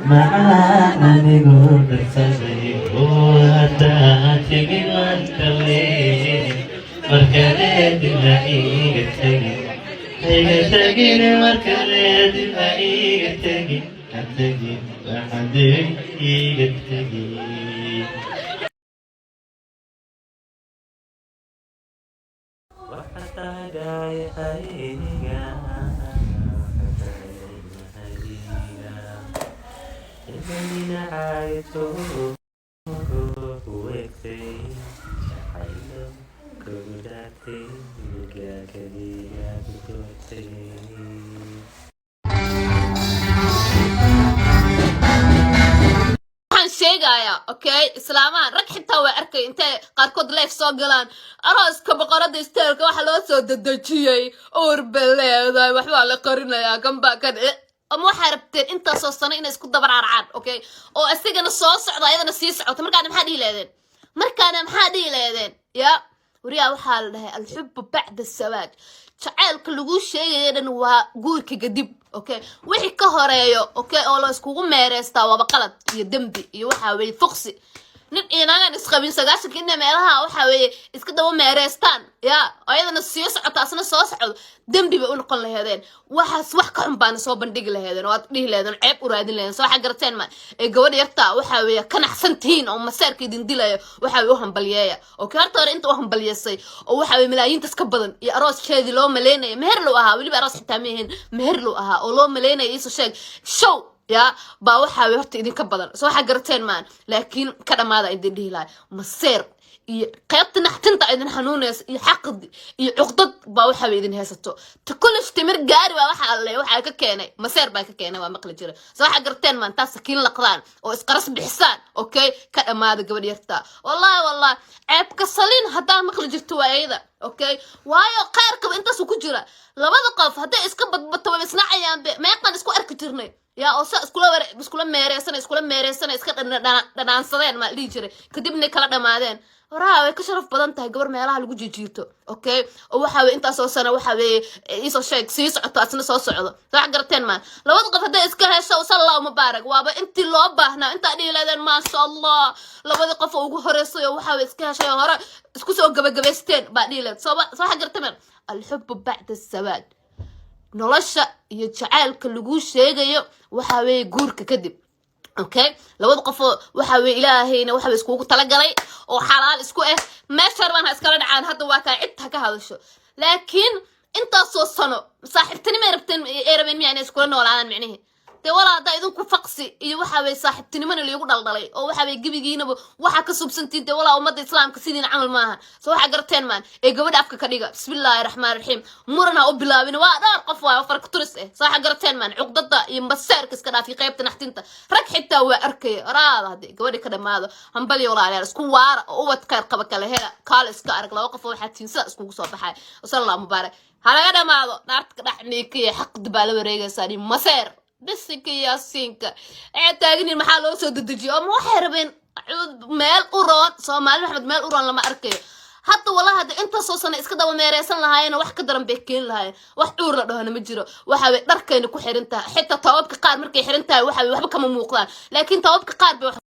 معانا نقول تسوي وأتاتي بالوالتوي مركلات الحقيقة تجي هي تجي مركلات الحقيقة تجي هتجي حقيقة تجي وحتى جاي Every night I go away, I love good at things you get sheegaya okay islaamaha rag xitaa way arkay intay qaarkood live soo galaan arooska boqorada isteelka waxa loo soo dadajiyay urbeleeda waxba la qarinayaa gamba kan ama waxa rabteen inta soo sano inay isku dabararcaan okay oo asigana soo socdo ayadana sii socoto markaana maxaa dhihi leedeen ya wariya waxa la dhahay al-hub ba'da sawaaj jacaylka lagu sheegayo waa guurka kadib okay wixii ka horeeyo okay oo la iskugu meereystaa waa qalad iyo dambi iyo waxa weey fuqsi nin inaan isqabin sagaashanka in meelaha waxa weey iska daba meereystaan ya ayadana sii socoto asna soo socdo dambi ba u noqon lahaydeen waxaas wax ka xun baan soo bandhigi lahaydeen oo aad dhihi lahaydeen ceeb u raadin lahaydeen soo xagarteen ma ee gabadh yarta waxa weey ka naxsantiin oo masaarka idin dilayo waxa weey u hambalyeeya oo kaarta hore inta u hambalyeesay oo waxa weey milaayiinta iska badan iyo arooskeedii loo maleynay meher loo ahaa waliba aroos xitaa meehen meher loo ahaa oo loo maleynay isu sheeg show ya ba waxa weey horta idin ka badan soo xagarteen maan laakiin ka dhamaada idin dhihi lahay maseer iyo qaybta naxtinta idin xanuuneys iyo xaqd iyo cuqdad ba waxa weey idin heesato ta kulif timir gaari waa waxa alle waxa ka keenay maseer baa ka keenay waa maqli jira soo xagarteen maan taas kiin laqdaan oo isqaras bixisaan okay ka dhamaada gabadh yarta wallahi ceeb ka salin hadaa maqli jirto waayada okay waayo qaarka intaas ku jira labada qof haday iska badbato way isnacayaan meeqan isku arki jirnay ya oo iskula meereysan iska dhanaansadeen ma dhigi jiray kadibna kala dhamaadeen horaa way ka sharaf badan tahay gabar meelaha lagu jijiirto okay oo waxa weey intaas oo sano waxa weey iso sheeg sii socoto asna soo socdo wax garteen ma labada qof haday iska heesho sallallahu mubaarak waaba intii loo baahnaa inta dhiiladeen ma sha Allah labada qof ugu horeysay waxa weey iska heeshay hore isku soo gabagabeysteen ba dhiilad soo wax garteen al-hub ba'da sawaaj nolosha iyo jacaylka lagu sheegayo waxa weey guurka kadib okay labada qof waxa weey ilaahayna waxa iskugu tala galay oo xalaal isku meesha rabaan iska dhacaan hadda waa ka cid ka hadasho laakiin inta soo sano saaxiibtinimo ay rabeen miyay isku noolaadaan macnaheedu de wala hada idinku faqsi iyo waxa weey saaxiibtinimo lagu dhaldhalay oo waxa weey gabigiinaba waxa ka subsantiin de wala ummadda islaamka sidii camal maaha soo waxa garteen maan ee gabadha afka ka dhiga bismillaahir rahmaanir rahiim murana u bilaabin waa dhar qof waa farq turis soo waxa garteen maan cuqdada iyo masaarka iska dhaafi qaybta naxtinta rag xitaa waa arkay raada hadii gabadha ka dhamaado hambali walaalayaal isku waara oo wad ka qaba kala hela kaal iska arag laba qof waxa tiinsa isku soo baxay sallallahu mubaarak halaga dhamaado naarta ka dhaxniikay xaqd baa la wareegaysaa maseer بس كي سينك تاجني المحل وصل ضد أما وحربين مال أوران صومال محمد مال أوران لما أركي حتى والله هذا أنت صوصنا إسكده ومارسنا لهاي أنا واحد قدرن بيكين لهاي واحد أورا ده أنا مجرو واحد دركين كحرنتها حتى طوابك قار مركي حرنتها واحد كم موقع لكن طوابك قار